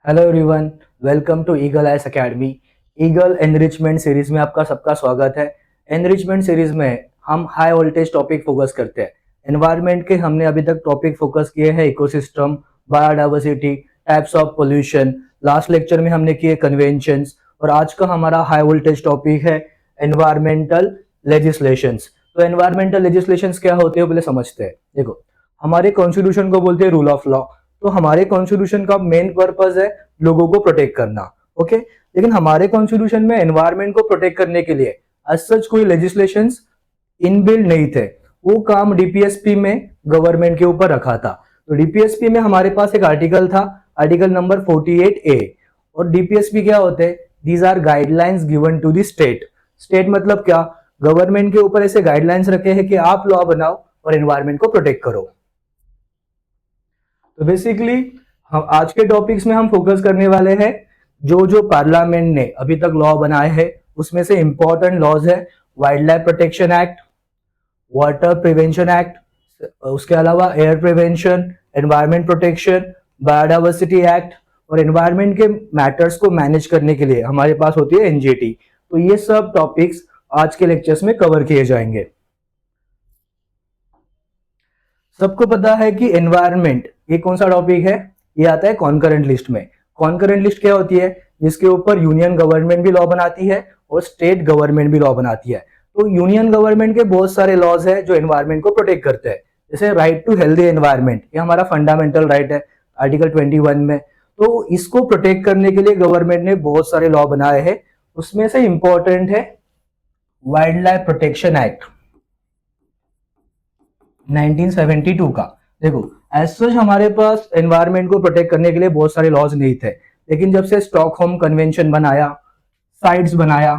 Hello everyone, welcome to eagle ice academy. Eagle enrichment series में आपका सबका स्वागत है। एनरिचमेंट सीरीज में हम हाई वोल्टेज टॉपिक फोकस करते हैं। एनवायरनमेंट के हमने अभी तक टॉपिक फोकस किए हैं ecosystem, biodiversity, types of pollution. Last lecture में हमने किए कन्वेंशंस और आज का हमारा हाई वोल्टेज टॉपिक है एनवायरमेंटल लेजिस्लेशंस। तो एनवायरमेंटल लेजिस्लेशंस क्या होते हैं पहले समझते हैं। देखो, हमारे कॉन्स्टिट्यूशन को बोलते हैं रूल ऑफ लॉ। तो हमारे कॉन्स्टिट्यूशन का मेन पर्पस है लोगों को प्रोटेक्ट करना। ओके, लेकिन हमारे कॉन्स्टिट्यूशन में एनवायरनमेंट को प्रोटेक्ट करने के लिए एज सच कोई लेजिस्लेशंस इनबिल्ड नहीं थे। वो काम डीपीएसपी में गवर्नमेंट के ऊपर रखा था। तो डीपीएसपी में हमारे पास एक आर्टिकल था, आर्टिकल नंबर 48A। और डीपीएसपी क्या होते हैं? These are guidelines given to the state. State मतलब क्या? गवर्नमेंट के ऊपर ऐसे गाइडलाइंस रखे हैं कि आप लॉ बनाओ और एनवायरनमेंट को प्रोटेक्ट करो। तो बेसिकली हम आज के टॉपिक्स में हम फोकस करने वाले हैं जो जो पार्लियामेंट ने अभी तक लॉ बनाए हैं। उसमें से इंपॉर्टेंट लॉज है wildlife protection act, water prevention act, उसके अलावा air prevention, environment protection, biodiversity act. और एनवायरमेंट के मैटर्स को मैनेज करने के लिए हमारे पास होती है एनजीटी। तो ये सब टॉपिक्स आज के लेक्चर्स में कवर किए जाएंगे। सबको पता है कि एनवायरनमेंट ये कौन सा टॉपिक है? ये आता है कॉन्करेंट लिस्ट में। कॉन्करेंट लिस्ट क्या होती है? जिसके ऊपर यूनियन गवर्नमेंट भी लॉ बनाती है और स्टेट गवर्नमेंट भी लॉ बनाती है। तो यूनियन गवर्नमेंट के बहुत सारे लॉज है जो एनवायरनमेंट को प्रोटेक्ट करते हैं। जैसे राइट टू हेल्दी एनवायरनमेंट, ये हमारा फंडामेंटल राइट है आर्टिकल 21 में। तो इसको प्रोटेक्ट करने के लिए गवर्नमेंट ने बहुत सारे लॉ बनाए हैं। उसमें से इंपॉर्टेंट है वाइल्ड लाइफ प्रोटेक्शन एक्ट 1972 का। देखो, एज सच हमारे पास एनवायरनमेंट को प्रोटेक्ट करने के लिए बहुत सारे लॉज नहीं थे, लेकिन जब से स्टॉकहोम कन्वेंशन बनाया, साइट्स बनाया,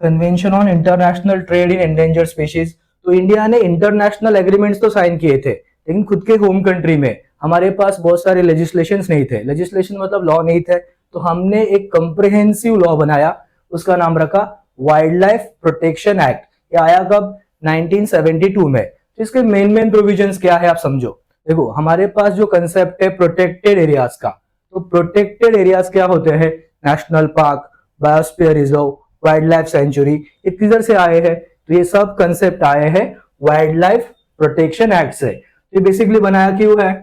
convention on international trade in endangered species, तो इंडिया ने इंटरनेशनल एग्रीमेंट्स तो साइन किए थे, लेकिन खुद के होम कंट्री में हमारे पास बहुत सारे लेजिस्लेशंस नहीं थे। लेजिस्लेशन मतलब लॉ नहीं थे। तो हमने एक कंप्रिहेंसिव लॉ बनाया, उसका नाम रखा वाइल्ड लाइफ प्रोटेक्शन एक्ट। ये आया कब? 1972 में। तो इसके मेन प्रोविजंस क्या है आप समझो। देखो, हमारे पास जो कंसेप्ट है प्रोटेक्टेड एरियाज का, तो प्रोटेक्टेड एरियाज क्या होते हैं? National park, biosphere reserve, wild life sanctuary, ये किधर से आए हैं? तो ये सब कंसेप्ट आए हैं वाइल्ड लाइफ प्रोटेक्शन एक्ट से। तो बेसिकली बनाया क्यों है?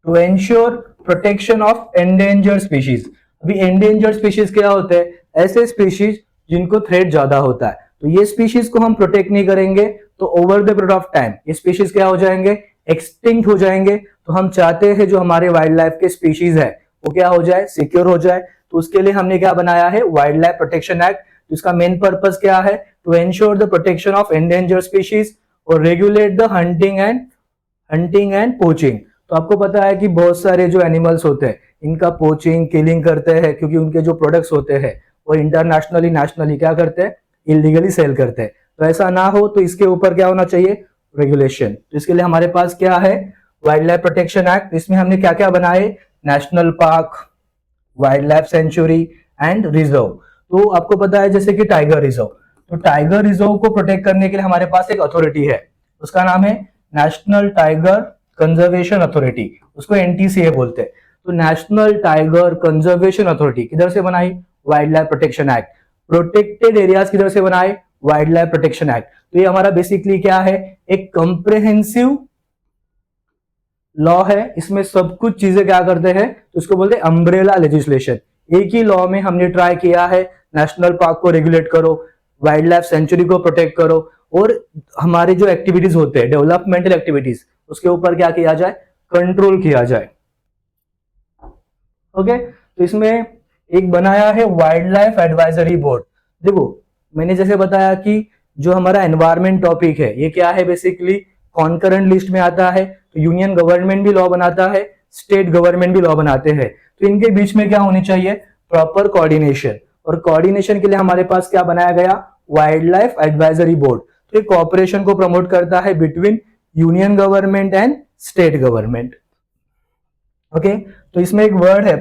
To ensure protection of endangered species. अभी एंडेंजर्ड स्पीशीज क्या होते हैं? ऐसे स्पीशीज जिनको थ्रेट ज्यादा होता है। तो ये स्पीशीज को हम प्रोटेक्ट नहीं करेंगे तो over the period of time ये स्पीशीज क्या हो जाएंगे? एक्सटिंक्ट हो जाएंगे। तो हम चाहते हैं जो हमारे वाइल्ड लाइफ के स्पीशीज है वो क्या हो जाए? सिक्योर हो जाए। तो उसके लिए हमने क्या बनाया है? Wildlife protection act. जिसका मेन पर्पस क्या है? To ensure the protection of endangered species और regulate the hunting and poaching. तो आपको पता है कि बहुत सारे जो एनिमल्स होते हैं इनका पोचिंग, किलिंग करते हैं, क्योंकि उनके जो प्रोडक्ट्स होते हैं वो इंटरनेशनली, नेशनली क्या करते हैं? इलीगली सेल करते हैं। तो ऐसा ना हो, तो इसके ऊपर क्या होना चाहिए? रेगुलेशन। तो इसके लिए हमारे पास क्या है? Wildlife protection act. इसमें हमने क्या क्या बनाए? National park, wild life sanctuary and reserve. तो आपको पता है जैसे कि टाइगर रिजर्व, तो टाइगर रिजर्व को प्रोटेक्ट करने के लिए हमारे पास एक अथॉरिटी है, उसका नाम है नेशनल टाइगर कंजर्वेशन अथॉरिटी, उसको एनटीसीए बोलते हैं। तो नेशनल टाइगर कंजर्वेशन अथॉरिटी किधर से बनाई? Wild life protection act. Protected areas किधर से बनाए? Wild life protection act. तो ये हमारा बेसिकली क्या है? एक कंप्रिहेंसिव लॉ है। इसमें सब कुछ चीजें क्या करते हैं? तो उसको बोलते हैं अम्ब्रेला लेजिस्लेशन। एक ही लॉ में हमने ट्राई किया है नेशनल पार्क को रेगुलेट करो, वाइल्ड लाइफ सेंचुरी को प्रोटेक्ट करो, और हमारे जो एक्टिविटीज होते हैं डेवलपमेंटल एक्टिविटीज उसके ऊपर क्या किया जाए? कंट्रोल किया जाए। ओके, तो इसमें एक बनाया है वाइल्ड लाइफ एडवाइजरी बोर्ड। देखो, मैंने जैसे बताया कि जो हमारा एनवायरमेंट टॉपिक है ये क्या है? बेसिकली कॉन्करेंट लिस्ट में आता है। तो यूनियन गवर्नमेंट भी लॉ बनाता है, स्टेट गवर्नमेंट भी लॉ बनाते हैं। तो इनके बीच में क्या होनी चाहिए? Proper coordination. और कोऑर्डिनेशन के लिए हमारे पास क्या बनाया गया? Wild life advisory board. तो ये कोऑपरेशन को प्रमोट करता है between union government and state government. Okay, तो इसमें एक वर्ड है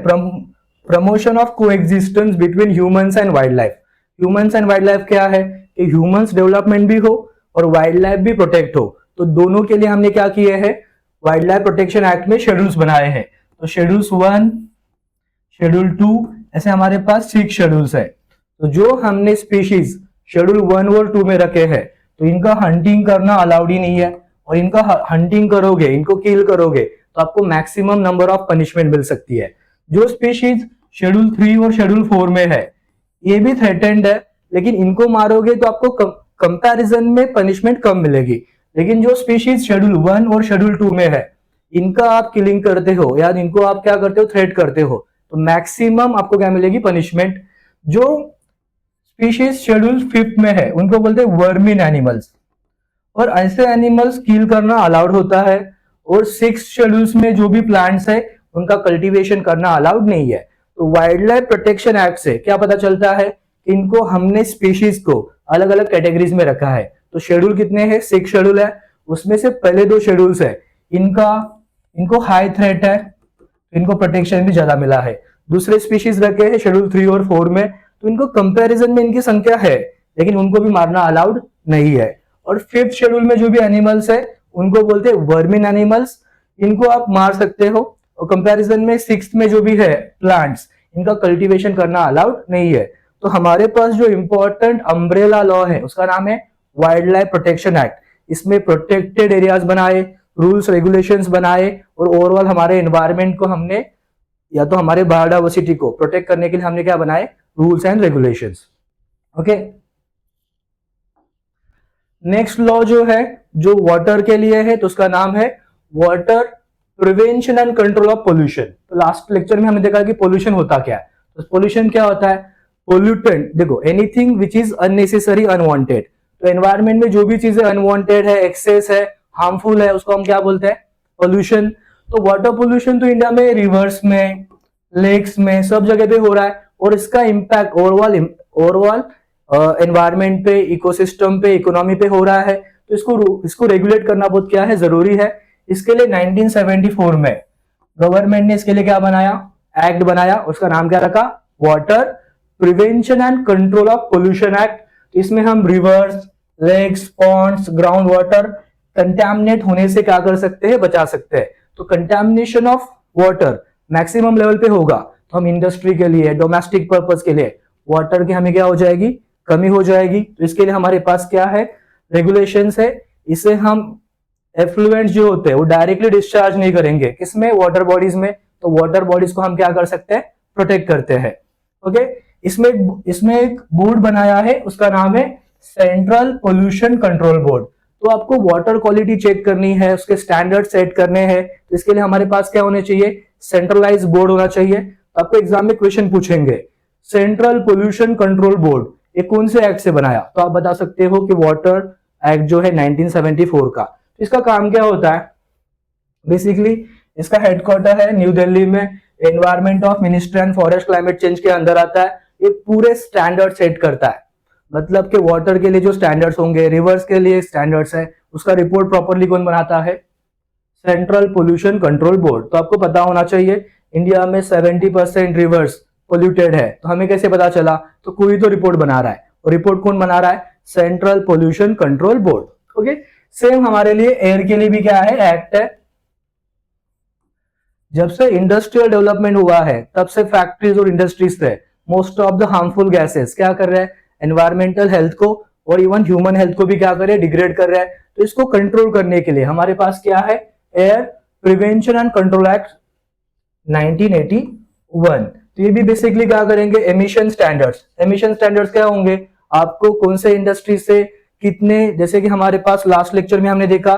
promotion of coexistence between humans and wild life. Humans and wild life क्या है? कि ह्यूमंस डेवलपमेंट भी हो और वाइल्ड लाइफ भी प्रोटेक्ट हो। तो दोनों के लिए हमने क्या किए हैं? वाइल्ड लाइफ प्रोटेक्शन एक्ट में शेड्यूल्स बनाए हैं। तो शेड्यूल्स 1, शेड्यूल 2, ऐसे हमारे पास 6 शेड्यूल्स है। तो जो हमने स्पीशीज शेड्यूल 1 और 2 में रखे हैं, तो इनका हंटिंग करना अलाउड ही नहीं है, और इनका हंटिंग करोगे, इनको किल करोगे, तो आपको मैक्सिमम नंबर ऑफ पनिशमेंट मिल सकती है। जो स्पीशीज शेड्यूल 3 और शेड्यूल 4 में है, ये भी थ्रेटेंड है, लेकिन इनको मारोगे तो आपको कंपैरिजन में पनिशमेंट कम मिलेगी। लेकिन जो स्पीशीज शेड्यूल 1 और शेड्यूल 2 में है, इनका आप किलिंग करते हो या इनको आप क्या करते हो, थ्रेट करते हो, तो मैक्सिमम आपको क्या मिलेगी, पनिशमेंट। जो स्पीशीज शेड्यूल 5 में है, उनको बोलते हैं वर्मिन एनिमल्स, और ऐसे एनिमल्स किल करना अलाउड होता है। और 6 शेड्यूल्स में जो भी प्लांट्स है, उनका कल्टीवेशन करना अलाउड नहीं है। तो वाइल्ड लाइफ प्रोटेक्शन एक्ट से क्या पता चलता है, इनको हमने स्पीशीज को अलग अलग कैटेगरीज में रखा है। तो शेड्यूल कितने हैं, 6 शेड्यूल है, उसमें से पहले 2 शेड्यूल्स है, इनको हाई थ्रेट है, इनको प्रोटेक्शन भी ज्यादा मिला है। दूसरे स्पीशीज रखे हैं शेड्यूल 3 और 4 में, तो इनको कंपैरिजन में इनकी संख्या है, लेकिन उनको भी मारना अलाउड नहीं है। और 5th शेड्यूल में जो भी एनिमल्स है, उनको बोलते हैं वर्मिन एनिमल्स, इनको आप मार सकते हो। और कंपैरिजन में 6th में जो भी है प्लांट्स, इनका कल्टीवेशन करना अलाउड नहीं है। तो हमारे पास जो इंपॉर्टेंट अम्ब्रेला लॉ है, उसका नाम है वाइल्ड लाइफ प्रोटेक्शन एक्ट। इसमें प्रोटेक्टेड एरियाज बनाए, रूल्स रेगुलेशंस बनाए, और ओवरऑल हमारे एनवायरमेंट को हमने, या तो हमारे बायोडाइवर्सिटी को प्रोटेक्ट करने के लिए हमने क्या बनाए, rules and regulations. Okay, next law जो है, जो वाटर के लिए है, तो उसका नाम है water prevention and control of pollution. तो लास्ट लेक्चर में हमने देखा कि पोल्यूशन होता क्या है। तो पोल्यूशन क्या होता है, पोल्यूटेंट, देखो anything which is unnecessary unwanted. तो एनवायरमेंट में जो भी चीजें अनवांटेड है, एक्सेस है, हार्मफुल है, उसको हम क्या बोलते हैं, पोल्यूशन। तो वाटर पोल्यूशन तो इंडिया में रिवर्स में, लेक्स में, सब जगह पे हो रहा है, और इसका इम्पैक्ट ओवरऑल एनवायरमेंट पे, इकोसिस्टम पे, इकोनॉमी पे हो रहा है। तो इसको रेगुलेट करना बहुत क्या है, जरूरी है। इसके लिए 1974 में गवर्नमेंट ने इसके लिए क्या बनाया, एक्ट बनाया, उसका नाम क्या रखा, water prevention and control of pollution act. इसमें हम rivers, lakes, ponds, ground water contaminate होने से क्या कर सकते हैं, बचा सकते हैं। तो contamination of water maximum level पे होगा, तो हम इंडस्ट्री के लिए, डोमेस्टिक पर्पस के लिए वाटर की हमें क्या हो जाएगी, कमी हो जाएगी। तो इसके लिए हमारे पास क्या है, रेगुलेशंस है। इसे हम एफ्लुएंट जो होते हैं वो डायरेक्टली डिस्चार्ज नहीं करेंगे, किसमें, वाटर बॉडीज में। तो वाटर बॉडीज को हम क्या कर सकते हैं, प्रोटेक्ट करते हैं। ओके, इसमें एक बोर्ड बनाया है, उसका नाम है सेंट्रल पोल्यूशन कंट्रोल बोर्ड। तो आपको वाटर क्वालिटी चेक करनी है, उसके स्टैंडर्ड सेट करने हैं, तो इसके लिए हमारे पास क्या होने चाहिए, सेंट्रलाइज बोर्ड होना चाहिए। तो आपको एग्जाम में क्वेश्चन पूछेंगे, सेंट्रल पोल्यूशन कंट्रोल बोर्ड ये कौन से एक्ट से बनाया, तो आप बता सकते हो कि वाटर एक्ट जो है 1974 का। तो इसका काम क्या होता है, बेसिकली इसका हेडक्वार्टर है न्यू दिल्ली में, environment of ministry and forest climate change के अंदर आता है। ये पूरे स्टैंडर्ड सेट करता है, मतलब कि वाटर के लिए जो स्टैंडर्ड्स होंगे, रिवर्स के लिए स्टैंडर्ड्स है, उसका रिपोर्ट प्रॉपरली कौन बनाता है, सेंट्रल पोल्यूशन कंट्रोल बोर्ड। तो आपको पता होना चाहिए इंडिया में 70% रिवर्स पोल्यूटेड है। तो हमें कैसे पता चला, तो कोई तो रिपोर्ट बना रहा है, और रिपोर्ट कौन बना रहा है, central pollution control board. Okay, same हमारे लिए एयर के लिए भी क्या है, एक्ट है। जब से इंडस्ट्रियल डेवलपमेंट हुआ है, तब से फैक्ट्रीज और इंडस्ट्रीज से most of the harmful gases क्या कर रहे हैं, एनवायरमेंटल हेल्थ को और इवन ह्यूमन हेल्थ को भी क्या कर रहे हैं, डिग्रेड कर रहे हैं। तो इसको कंट्रोल करने के लिए हमारे पास क्या है, air prevention and control act 1981। तो ये भी बेसिकली क्या करेंगे, एमिशन स्टैंडर्ड्स। एमिशन स्टैंडर्ड्स क्या होंगे, आपको कौन से इंडस्ट्री से कितने, जैसे कि हमारे पास लास्ट लेक्चर में हमने देखा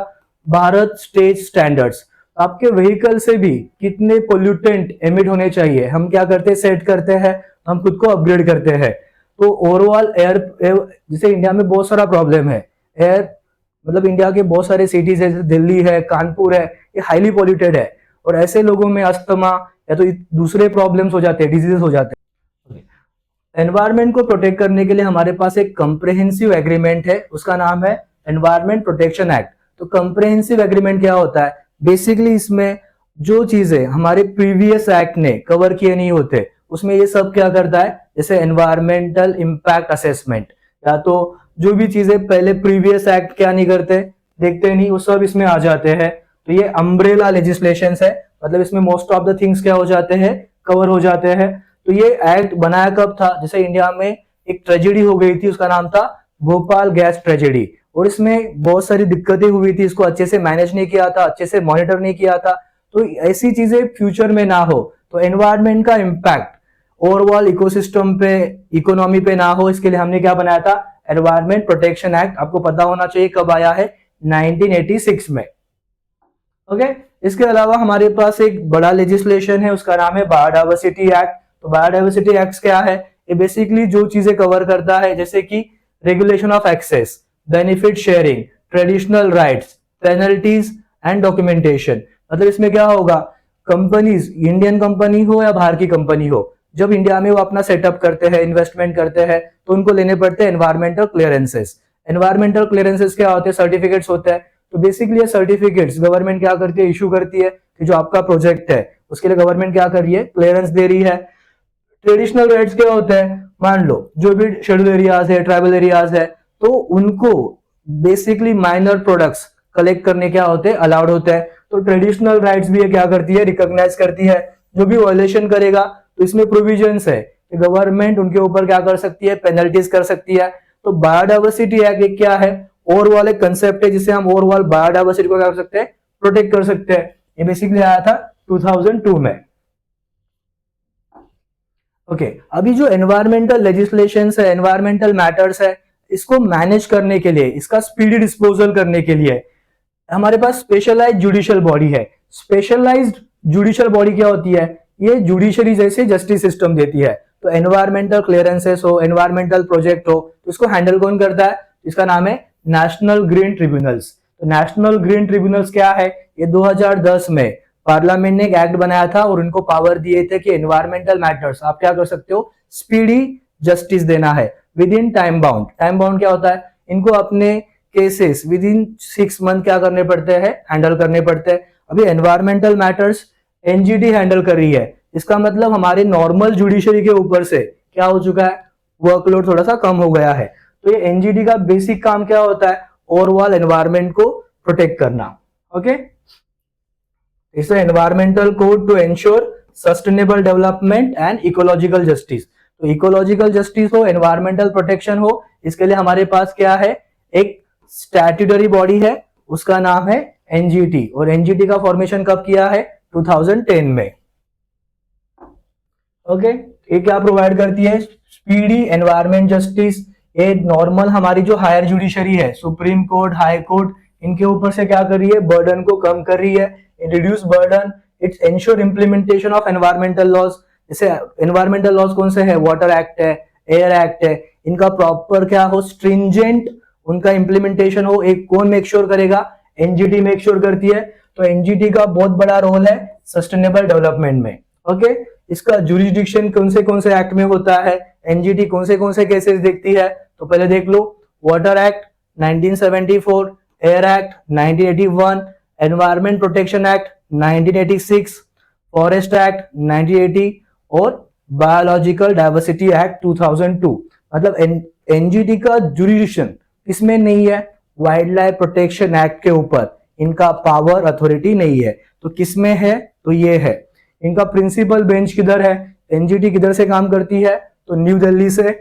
भारत स्टेज स्टैंडर्ड्स, आपके व्हीकल से भी कितने पोल्यूटेंट एमिट होने चाहिए, हम क्या करते हैं, सेट करते हैं, हम खुद को अपग्रेड करते हैं। तो ओवरऑल एयर, जैसे इंडिया में बहुत सारा प्रॉब्लम है एयर, मतलब इंडिया के बहुत सारे सिटीज है, दिल्ली है, कानपुर है, ये हाईली पोल्यूटेड है, और ऐसे लोगों में अस्थमा या तो दूसरे प्रॉब्लम्स हो जाते हैं, डिजीजेस हो जाते हैं। एनवायरमेंट को प्रोटेक्ट करने के लिए हमारे पास एक कंप्रिहेंसिव एग्रीमेंट है, उसका नाम है एनवायरमेंट प्रोटेक्शन एक्ट। तो कंप्रिहेंसिव एग्रीमेंट क्या होता है, बेसिकली इसमें जो चीजें हमारे प्रीवियस एक्ट ने कवर किए नहीं होते, उसमें ये सब क्या करता है, जैसे एनवायरमेंटल इंपैक्ट असेसमेंट, या तो जो भी चीजें पहले प्रीवियस एक्ट क्या नहीं करते, देखते नहीं, वो सब इसमें आ जाते हैं। तो ये अम्ब्रेला लेजिस्लेशंस है, मतलब इसमें मोस्ट ऑफ द थिंग्स क्या हो जाते हैं, कवर हो जाते हैं। तो ये एक्ट बनाया कब था, जैसे इंडिया में एक ट्रेजेडी हो गई थी, उसका नाम था भोपाल गैस ट्रेजेडी, और इसमें बहुत सारी दिक्कतें हुई थी, इसको अच्छे से मैनेज नहीं किया था, अच्छे से मॉनिटर नहीं किया था। तो ऐसी चीजें फ्यूचर में ना हो, तो एनवायरमेंट का इम्पैक्ट ओवरऑल इकोसिस्टम पे, इकोनॉमी पे ना हो, इसके लिए हमने क्या बनाया था, एनवायरमेंट प्रोटेक्शन एक्ट। आपको पता होना चाहिए कब आया है, 1986 में। ओके, इसके अलावा हमारे पास एक बड़ा लेजिस्लेशन है, उसका नाम है बायोडायवर्सिटी एक्ट। तो बायोडायवर्सिटी एक्ट क्या है, ये बेसिकली जो चीजें कवर करता है, जैसे कि regulation of access, benefit sharing, traditional rights, penalties and documentation. मतलब इसमें क्या होगा, कंपनीज, इंडियन कंपनी हो या बाहर की कंपनी हो, जब इंडिया में वो अपना सेटअप करते हैं, इन्वेस्टमेंट करते हैं, तो उनको लेने पड़ते हैं एनवायरमेंटल क्लियरेंसेस। एनवायरमेंटल क्लियरेंसेस क्या होते हैं, सर्टिफिकेट्स होते हैं। तो बेसिकली ये सर्टिफिकेट्स गवर्नमेंट क्या करती है, इशू करती है कि जो आपका प्रोजेक्ट है उसके लिए गवर्नमेंट क्या कर रही है, क्लियरेंस दे रही है। ट्रेडिशनल राइट्स क्या होते हैं, मान लो जो भी शेड्यूल एरियाज है, ट्राइबल एरियाज है, तो उनको बेसिकली माइनर प्रोडक्ट्स कलेक्ट करने क्या होते हैं, अलाउड होते हैं। तो ट्रेडिशनल राइट्स भी ये क्या करती है, रिकॉग्नाइज करती है। जो भी वायलेशन करेगा तो इसमें प्रोविजंस है कि गवर्नमेंट उनके ऊपर क्या कर सकती है, पेनल्टीज कर सकती है। तो बायोडायवर्सिटी एक्ट क्या है, ओवरऑल एक कंसेप्ट है जिससे हम ओवरऑल बायोडायवर्सिटी को क्या कर सकते हैं, प्रोटेक्ट कर सकते हैं। ये बेसिकली आया था 2002 में। ओके, अभी जो एनवायरमेंटल लेजिस्लेशंस है, एनवायरमेंटल मैटर्स है, इसको मैनेज करने के लिए, इसका स्पीडी डिस्पोजल करने के लिए हमारे पास स्पेशलाइज्ड जुडिशियल बॉडी है। स्पेशलाइज्ड जुडिशियल बॉडी क्या होती है, ये जुडिशरी जैसे जस्टिस सिस्टम देती है। तो एनवायरमेंटल क्लियरेंसेस हो, एनवायरमेंटल प्रोजेक्ट हो, तो इसको हैंडल कौन करता है, इसका नाम है नेशनल ग्रीन ट्रिब्यूनल्स। तो नेशनल ग्रीन ट्रिब्यूनल्स क्या है, ये 2010 में पार्लियामेंट ने एक एक्ट बनाया था और उनको पावर दिए थे कि एनवायरमेंटल मैटर्स आप क्या कर सकते हो, स्पीडी जस्टिस देना है with in time bound. Time bound क्या होता है, इनको अपने केसेस विद इन 6 मंथ क्या करने पड़ते हैं, हैंडल करने पड़ते हैं। अभी एनवायरमेंटल मैटर्स एनजीटी हैंडल कर रही है, इसका मतलब हमारे नॉर्मल जुडिशरी के ऊपर से क्या हो चुका है, वर्कलोड थोड़ा सा कम हो गया है। तो ये एनजीटी का बेसिक काम क्या होता है, ओवरऑल एनवायरमेंट को प्रोटेक्ट करना। Okay, it's environmental code to ensure sustainable development and ecological justice. तो इकोलॉजिकल जस्टिस हो, एनवायरमेंटल प्रोटेक्शन हो, इसके लिए हमारे पास क्या है, एक स्टैट्यूटरी बॉडी है, उसका नाम है एनजीटी। और एनजीटी का फॉर्मेशन कब किया है, 2010 में। ओके, ये क्या प्रोवाइड करती है, स्पीडी एनवायरमेंट जस्टिस। ये नॉर्मल हमारी जो हायर जुडिशरी है, सुप्रीम कोर्ट, हाई कोर्ट, इनके ऊपर से क्या कर रही है, बर्डन को कम कर रही है, reduce burden. It's ensure implementation of environmental laws. जैसे एनवायरमेंटल लॉज कौन से है, वाटर एक्ट है, एयर एक्ट है, इनका प्रॉपर क्या हो, स्ट्रिंजेंट उनका इंप्लीमेंटेशन हो। एक कौन मेक श्योर करेगा, एनजीटी मेक श्योर करती है। तो एनजीटी का बहुत बड़ा रोल है सस्टेनेबल डेवलपमेंट में। ओके, इसका जुरिस्डिक्शन कौन से एक्ट में होता है, एनजीटी कौन से केसेस देखती है, तो पहले देख लो, water act 1974, air act 1981, environment protection act 1986, forest act 1980 और बायोलॉजिकल डाइवर्सिटी एक्ट 2002। मतलब एनजीटी का जुरिस्डिक्शन इसमें नहीं है, वाइल्ड लाइफ प्रोटेक्शन एक्ट के ऊपर इनका पावर अथॉरिटी नहीं है। तो किसमें है, तो ये है। इनका प्रिंसिपल बेंच किधर है, एनजीटी किधर से काम करती है, तो न्यू दिल्ली से।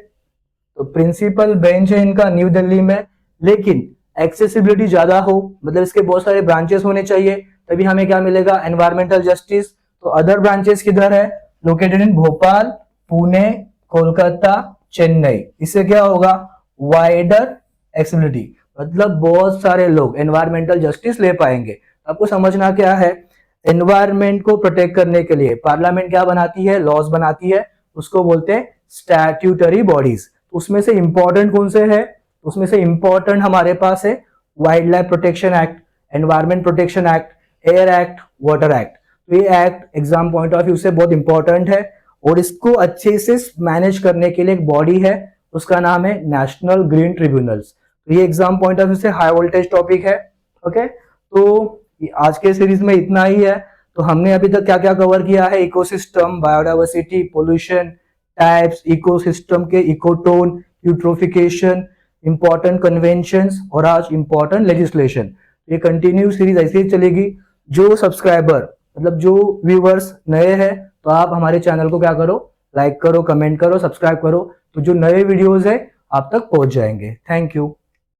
तो प्रिंसिपल बेंच है इनका न्यू दिल्ली में, लेकिन एक्सेसिबिलिटी ज्यादा हो, मतलब इसके बहुत सारे ब्रांचेस होने चाहिए, तभी हमें क्या मिलेगा, एनवायरमेंटल जस्टिस। तो अदर ब्रांचेस किधर है, लोकेटेड इन भोपाल, पुणे, कोलकाता, चेन्नई। इससे क्या होगा, वाइडर एक्सेसिबिलिटी, मतलब बहुत सारे लोग एनवायरमेंटल जस्टिस ले पाएंगे। आपको समझना क्या है, एनवायरमेंट को प्रोटेक्ट करने के लिए पार्लियामेंट क्या बनाती है, लॉज बनाती है, उसको बोलते हैं स्टैट्यूटरी बॉडीज। उसमें से इंपॉर्टेंट कौन से है, उसमें से इंपॉर्टेंट हमारे पास है wildlife protection act, environment protection act, air act, water act. तो ये act exam point of view से बहुत इंपॉर्टेंट है, और इसको अच्छे से मैनेज करने के लिए एक बॉडी है, उसका नाम है नेशनल ग्रीन ट्रिब्यूनल्स। तो ये एग्जाम पॉइंट ऑफ व्यू से हाई वोल्टेज टॉपिक है। ओके, तो आज के सीरीज में इतना ही है। तो हमने अभी तक क्या क्या कवर किया है, ecosystem, biodiversity, pollution, types, ecosystem के इकोटोन, यूट्रोफिकेशन, इंपॉर्टेंट कन्वेंशंस और आज इंपॉर्टेंट लेजिस्लेशन। ये कंटिन्यू सीरीज ऐसे ही चलेगी। जो सब्सक्राइबर मतलब जो व्यूवर्स नए हैं तो आप हमारे चैनल को क्या करो, लाइक करो, कमेंट करो, सब्सक्राइब करो, तो जो नए वीडियोस है आप तक पहुंच जाएंगे। Thank you.